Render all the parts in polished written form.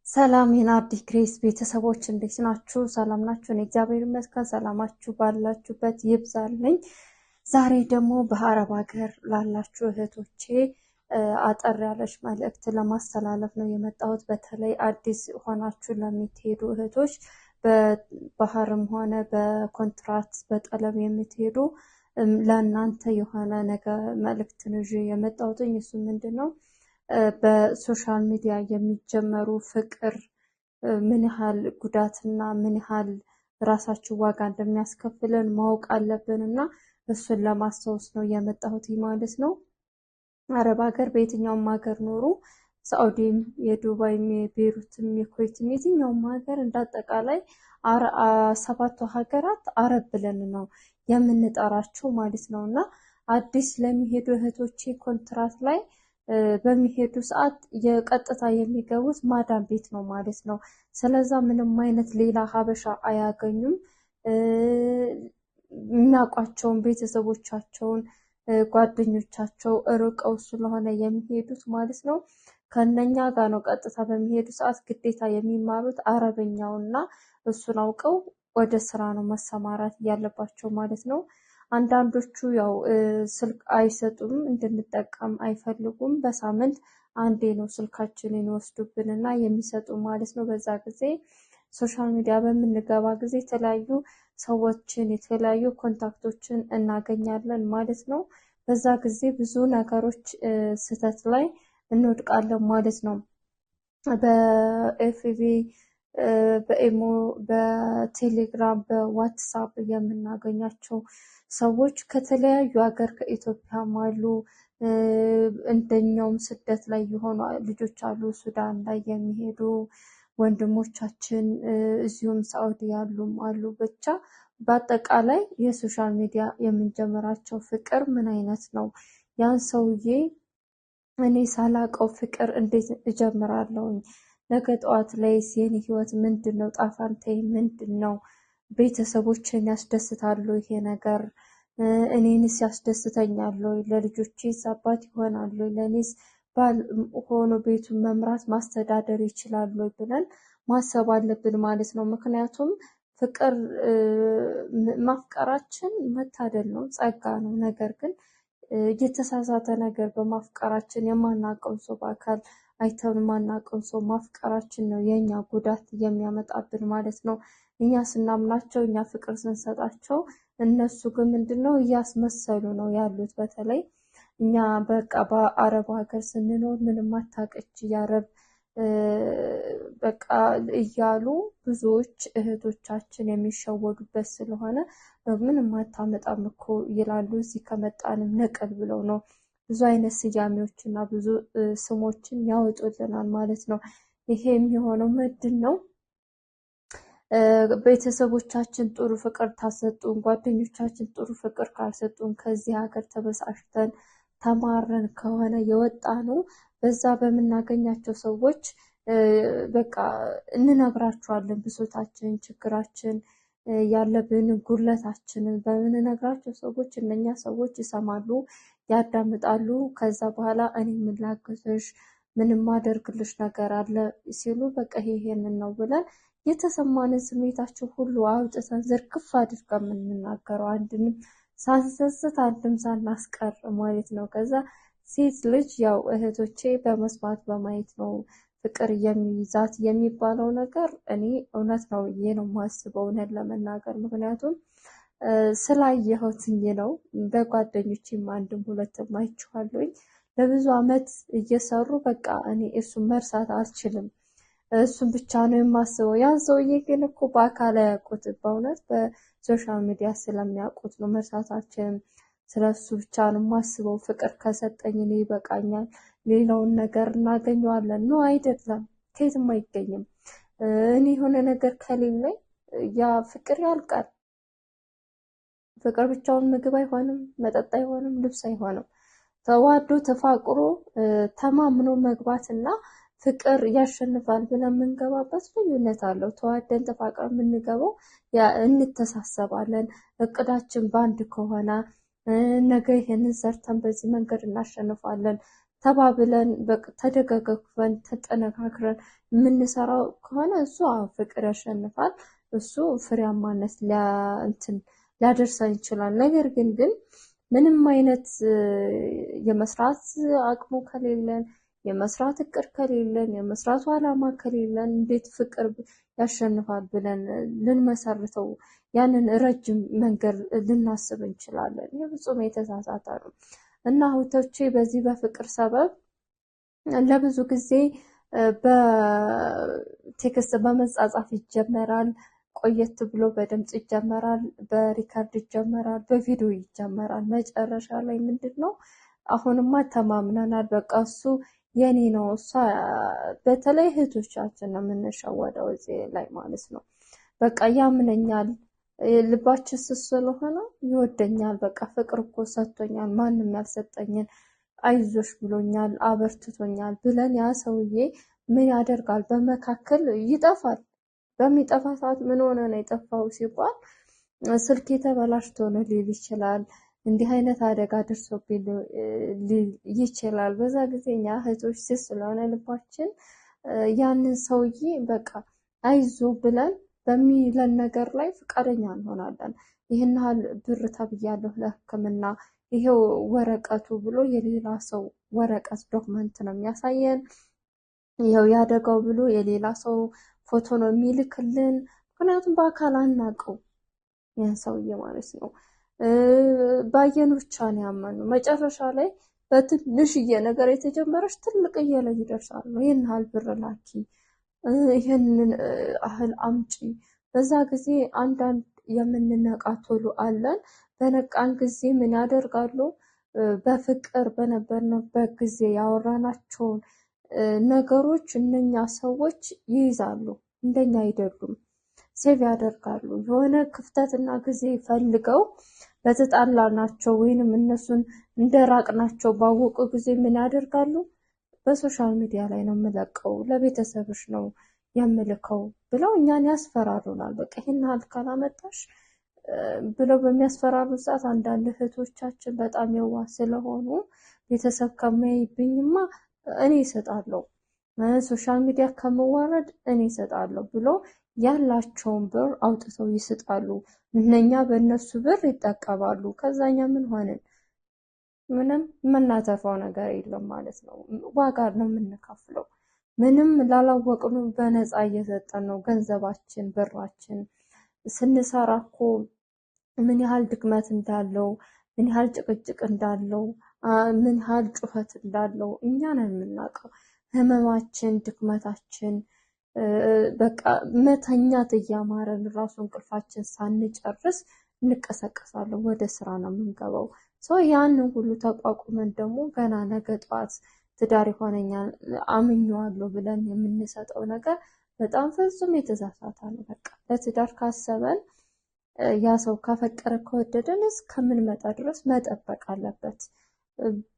ሰላም የናርዲ ግሬስ ቤተሰቦች እንዴት ናችሁ? ሰላም ናችሁ? እግዚአብሔር ይመስገን። ሰላማችሁ ባላችሁበት ይብዛልኝ። ዛሬ ደግሞ በአረብ ሀገር ላላችሁ እህቶቼ አጠር ያለች መልእክት ለማስተላለፍ ነው የመጣሁት። በተለይ አዲስ ሆናችሁ ለምትሄዱ እህቶች በባህርም ሆነ በኮንትራት በጠለብ የምትሄዱ ለእናንተ የሆነ ነገር መልእክት ነው የመጣሁት። እሱ ምንድነው? በሶሻል ሚዲያ የሚጀመሩ ፍቅር ምን ያህል ጉዳትና ምን ያህል ራሳችሁ ዋጋ እንደሚያስከፍለን ማወቅ አለብንና እሱን ለማስታወስ ነው የመጣሁት ማለት ነው። አረብ ሀገር በየትኛውም ሀገር ኖሩ፣ ሳውዲም፣ የዱባይም፣ የቤሩትም፣ የኩዌትም የትኛውም ሀገር እንዳጠቃላይ ሰባቱ ሀገራት አረብ ብለን ነው የምንጠራቸው ማለት ነውና አዲስ ለሚሄዱ እህቶቼ ኮንትራት ላይ በሚሄዱ ሰዓት የቀጥታ የሚገቡት ማዳም ቤት ነው ማለት ነው። ስለዛ ምንም አይነት ሌላ ሀበሻ አያገኙም። የሚያውቋቸውን ቤተሰቦቻቸውን ጓደኞቻቸው ርቀው ስለሆነ የሚሄዱት ማለት ነው። ከነኛ ጋር ነው ቀጥታ በሚሄዱ ሰዓት ግዴታ የሚማሩት አረበኛውና እሱን አውቀው ወደ ስራ ነው መሰማራት ያለባቸው ማለት ነው። አንዳንዶቹ ያው ስልክ አይሰጡም፣ እንድንጠቀም አይፈልጉም። በሳምንት አንዴ ነው ስልካችንን ይወስዱብንና የሚሰጡ ማለት ነው። በዛ ጊዜ ሶሻል ሚዲያ በምንገባ ጊዜ የተለያዩ ሰዎችን የተለያዩ ኮንታክቶችን እናገኛለን ማለት ነው። በዛ ጊዜ ብዙ ነገሮች ስህተት ላይ እንወድቃለን ማለት ነው። በኤፍቢ በኢሞ በቴሌግራም በዋትስአፕ የምናገኛቸው ሰዎች ከተለያዩ ሀገር ከኢትዮጵያም አሉ፣ እንደኛውም ስደት ላይ የሆኑ ልጆች አሉ፣ ሱዳን ላይ የሚሄዱ ወንድሞቻችን እዚሁም ሳውዲ ያሉም አሉ። ብቻ በአጠቃላይ የሶሻል ሚዲያ የምንጀምራቸው ፍቅር ምን አይነት ነው? ያን ሰውዬ እኔ ሳላቀው ፍቅር እንዴት እጀምራለሁኝ? ነገ ጠዋት ላይ የኔ ህይወት ምንድነው? ጣፋንቴ ምንድነው? ቤተሰቦችን ያስደስታሉ ይሄ ነገር? እኔንስ ያስደስተኛል ወይ? ለልጆቼስ አባት ይሆናል ወይ? ለኔስ ባል ሆኖ ቤቱን መምራት ማስተዳደር ይችላል ወይ ብለን ማሰብ አለብን ማለት ነው። ምክንያቱም ፍቅር ማፍቀራችን መታደል ነው፣ ጸጋ ነው። ነገር ግን የተሳሳተ ነገር በማፍቀራችን የማናውቀው ሰው በአካል አይተን የማናውቀው ሰው ማፍቀራችን ነው የኛ ጉዳት የሚያመጣብን ማለት ነው። እኛ ስናምናቸው እኛ ፍቅር ስንሰጣቸው እነሱ ግን ምንድነው እያስመሰሉ ነው ያሉት። በተለይ እኛ በቃ በአረብ ሀገር ስንኖር ምንም አታውቅች ያረብ በቃ እያሉ ብዙዎች እህቶቻችን የሚሸወዱበት ስለሆነ ምንም አታመጣም እኮ ይላሉ። እዚህ ከመጣንም ነቀል ብለው ነው ብዙ አይነት ስያሜዎችና ብዙ ስሞችን ያወጡልናል ማለት ነው። ይሄ የሚሆነው ምንድን ነው? ቤተሰቦቻችን ጥሩ ፍቅር ታሰጡን፣ ጓደኞቻችን ጥሩ ፍቅር ካልሰጡን፣ ከዚህ ሀገር ተበሳሽተን ተማረን ከሆነ የወጣ ነው በዛ በምናገኛቸው ሰዎች በቃ እንነግራቸዋለን ብሶታችን፣ ችግራችን፣ ያለብን ጉድለታችንን በምንነግራቸው ሰዎች እነኛ ሰዎች ይሰማሉ፣ ያዳምጣሉ። ከዛ በኋላ እኔ ምን ላግዝሽ፣ ምንም ማደርግልሽ ነገር አለ ሲሉ በቃ ይሄንን ነው ብለን የተሰማንን ስሜታቸው ሁሉ አውጥተን ዝርግፍ አድርገን የምንናገረው አንድንም ሳንሰስት አንድም ሳናስቀር ማለት ነው። ከዛ ሴት ልጅ ያው እህቶቼ በመስማት በማየት ነው ፍቅር የሚይዛት የሚባለው ነገር እኔ እውነት ነው ብዬ ነው የማስበው፣ እውነት ለመናገር ምክንያቱም ስላየሁትኝ ነው። በጓደኞቼም አንድም ሁለትም አይቼዋለሁኝ። ለብዙ አመት እየሰሩ በቃ እኔ እሱን መርሳት አልችልም፣ እሱን ብቻ ነው የማስበው። ያን ሰውዬ ግን እኮ በአካል አያውቁትም፣ በእውነት በሶሻል ሚዲያ ስለሚያውቁት ነው መርሳታችንም። ስለሱ ብቻ ነው የማስበው። ፍቅር ከሰጠኝ እኔ ይበቃኛል፣ ሌላውን ነገር እናገኘዋለን ነው አይደለም፣ ከየትም አይገኝም። እኔ የሆነ ነገር ከሌለኝ ያ ፍቅር ያልቃል። ፍቅር ብቻውን ምግብ አይሆንም፣ መጠጥ አይሆንም፣ ልብስ አይሆንም። ተዋዶ ተፋቅሮ ተማምኖ መግባትና ፍቅር ያሸንፋል ብለን የምንገባበት ልዩነት አለው። ተዋደን ተፋቅረን የምንገባው እንተሳሰባለን። እቅዳችን ባንድ ከሆነ ነገ ይሄንን ሰርተን በዚህ መንገድ እናሸንፋለን ተባብለን በቃ ተደጋግፈን ተጠነካክረን የምንሰራው ከሆነ እሱ ፍቅር ያሸንፋል። እሱ ፍሬያማነት ሊያደርሰን ይችላል። ነገር ግን ምንም አይነት የመስራት አቅሙ ከሌለን፣ የመስራት እቅድ ከሌለን፣ የመስራቱ ዓላማ ከሌለን እንዴት ፍቅር ያሸንፋል ብለን ልንመሰርተው ያንን ረጅም መንገድ ልናስብ እንችላለን? ይህ ፍጹም የተሳሳተ ነው። እና እህቶቼ በዚህ በፍቅር ሰበብ ለብዙ ጊዜ በቴክስት በመጻጻፍ ይጀመራል። ቆየት ብሎ በድምጽ ይጀመራል፣ በሪካርድ ይጀመራል፣ በቪዲዮ ይጀመራል። መጨረሻ ላይ ምንድነው? አሁንማ ተማምነናል፣ በቃ እሱ የኔ ነው፣ እሷ በተለይ እህቶቻችን ነው የምንሸወደው እዚህ ላይ ማለት ነው። በቃ ያምነኛል፣ ልባችን ስስ ስለሆነ ይወደኛል፣ በቃ ፍቅር እኮ ሰጥቶኛል፣ ማንም ያልሰጠኝን አይዞሽ ብሎኛል፣ አበርትቶኛል ብለን ያ ሰውዬ ምን ያደርጋል? በመካከል ይጠፋል። በሚጠፋ ሰዓት ምን ሆነ ነው የጠፋው ሲባል ስልክ ተበላሽቶ ነው ሊል ይችላል። እንዲህ አይነት አደጋ ደርሶብኝ ይችላል። በዛ ጊዜ እኛ እህቶች ስስ ስለሆነ ልባችን ያንን ሰውዬ በቃ አይዞ ብለን በሚለን ነገር ላይ ፍቃደኛ እንሆናለን። ይህን ያህል ብር ተብያለሁ ለሕክምና ይሄው ወረቀቱ ብሎ የሌላ ሰው ወረቀት ዶክመንት ነው የሚያሳየን። ይሄው ያደጋው ብሎ የሌላ ሰው ፎቶ ነው የሚልክልን። ምክንያቱም በአካል አናውቀው ያን ሰውዬ ማለት ነው። ባየን ብቻ ነው ያመነው። መጨረሻ ላይ በትንሽዬ ነገር የተጀመረች ትልቅዬ ላይ ይደርሳል። ይሄን ያህል ብር ላኪ፣ ይሄንን አህል አምጪ። በዛ ጊዜ አንዳንድ የምንነቃ ቶሎ አለን። በነቃን ጊዜ ምን ያደርጋሉ? በፍቅር በነበርንበት ጊዜ ያወራናቸውን ነገሮች እነኛ ሰዎች ይይዛሉ። እንደኛ አይደሉም፣ ሴቭ ያደርጋሉ። የሆነ ክፍተትና ጊዜ ፈልገው በተጣላናቸው ወይንም እነሱን እንደራቅናቸው ባወቁ ጊዜ ምን ያደርጋሉ? በሶሻል ሚዲያ ላይ ነው የምለቀው፣ ለቤተሰብሽ ነው የምልከው ብለው እኛን ያስፈራሩናል። በቃ ይሄን ያህል ካላመጣሽ ብለው በሚያስፈራሩ ሰዓት አንዳንድ እህቶቻችን በጣም የዋህ ስለሆኑ ቤተሰብ ከማይብኝማ እኔ እሰጣለሁ፣ ሶሻል ሚዲያ ከመዋረድ እኔ እሰጣለሁ ብሎ ያላቸውን ብር አውጥተው ይስጣሉ። እነኛ በእነሱ ብር ይጠቀማሉ። ከዛኛ ምን ሆነን? ምንም የምናተርፈው ነገር የለም ማለት ነው። ዋጋ ነው የምንከፍለው። ምንም ላላወቅኑ በነፃ እየሰጠን ነው ገንዘባችን፣ ብራችን። ስንሰራ እኮ ምን ያህል ድክመት እንዳለው፣ ምን ያህል ጭቅጭቅ እንዳለው፣ ምን ያህል ጩኸት እንዳለው እኛ ነን የምናውቀው። ህመማችን፣ ድክመታችን፣ በቃ መተኛት እያማረን ራሱ እንቅልፋችን ሳንጨርስ እንቀሰቀሳለን፣ ወደ ስራ ነው የምንገባው። ሰው ያንን ሁሉ ተቋቁመን ደግሞ ገና ነገ ጠዋት ትዳር ይሆነኛል አምኜዋለሁ ብለን የምንሰጠው ነገር በጣም ፍጹም የተሳሳተ ነው። በቃ ለትዳር ካሰበን ያ ሰው ካፈቀረ ከወደደን እስከምንመጣ ድረስ መጠበቅ አለበት።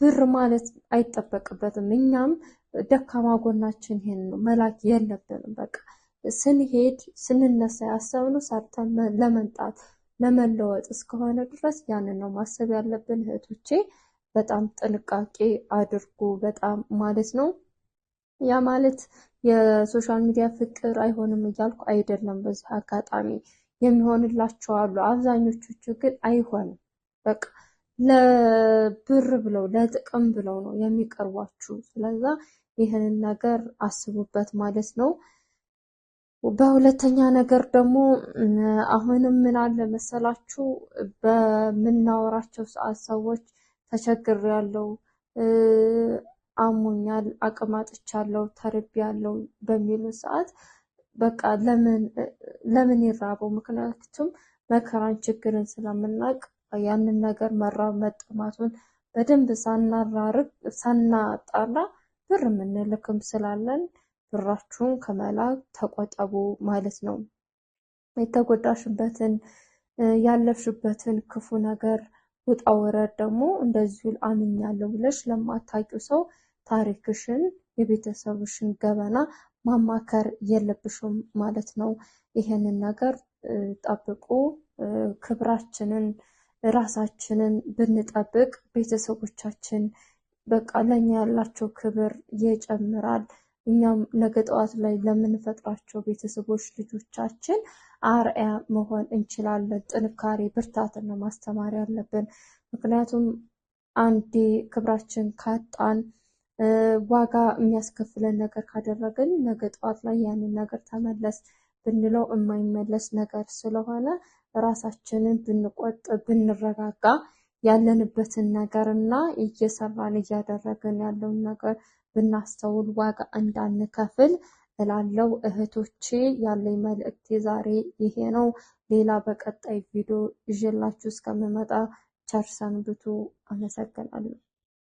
ብር ማለት አይጠበቅበትም። እኛም ደካማ ጎናችን ይሄን ነው፣ መላክ የለብንም። በቃ ስንሄድ ስንነሳ ያሰብነው ሰርተን ለመምጣት ለመለወጥ እስከሆነ ድረስ ያንን ነው ማሰብ ያለብን። እህቶቼ በጣም ጥንቃቄ አድርጉ፣ በጣም ማለት ነው። ያ ማለት የሶሻል ሚዲያ ፍቅር አይሆንም እያልኩ አይደለም። በዚህ አጋጣሚ የሚሆንላቸው አሉ፣ አብዛኞቹ ግን አይሆንም። በቃ ለብር ብለው ለጥቅም ብለው ነው የሚቀርቧችሁ። ስለዛ ይህንን ነገር አስቡበት ማለት ነው። በሁለተኛ ነገር ደግሞ አሁንም ምን አለ መሰላችሁ፣ በምናወራቸው ሰዓት ሰዎች ተቸግሬያለሁ፣ አሞኛል፣ አቅም አጥቻለሁ፣ ተርቤያለሁ በሚሉ ሰዓት በቃ ለምን ይራበው? ምክንያቱም መከራን ችግርን ስለምናውቅ ያንን ነገር መራብ መጠማቱን በደንብ ሳናጣራ ብር የምንልክም ስላለን ብራችሁን ከመላክ ተቆጠቡ ማለት ነው። የተጎዳሽበትን ያለፍሽበትን ክፉ ነገር ውጣ ወረድ ደግሞ እንደዚሁ አምኛለሁ ብለሽ ለማታውቂው ሰው ታሪክሽን የቤተሰብሽን ገበና ማማከር የለብሽም ማለት ነው። ይሄንን ነገር ጠብቁ። ክብራችንን ራሳችንን ብንጠብቅ ቤተሰቦቻችን በቃ ለኛ ያላቸው ክብር ይጨምራል። እኛም ነገ ጠዋት ላይ ለምንፈጥራቸው ቤተሰቦች ልጆቻችን አርአያ መሆን እንችላለን። ጥንካሬ ብርታትና ማስተማር ያለብን ምክንያቱም አንዴ ክብራችን ካጣን ዋጋ የሚያስከፍለን ነገር ካደረግን ነገ ጠዋት ላይ ያንን ነገር ተመለስ ብንለው የማይመለስ ነገር ስለሆነ ራሳችንን ብንቆጥብ ብንረጋጋ ያለንበትን ነገርና እየሰራን እያደረግን ያለውን ነገር ብናስተውል ዋጋ እንዳንከፍል እላለሁ። እህቶቼ ያለኝ መልእክት ዛሬ ይሄ ነው። ሌላ በቀጣይ ቪዲዮ ይዤላችሁ እስከምመጣ ቸር ሰንብቱ። አመሰግናለሁ።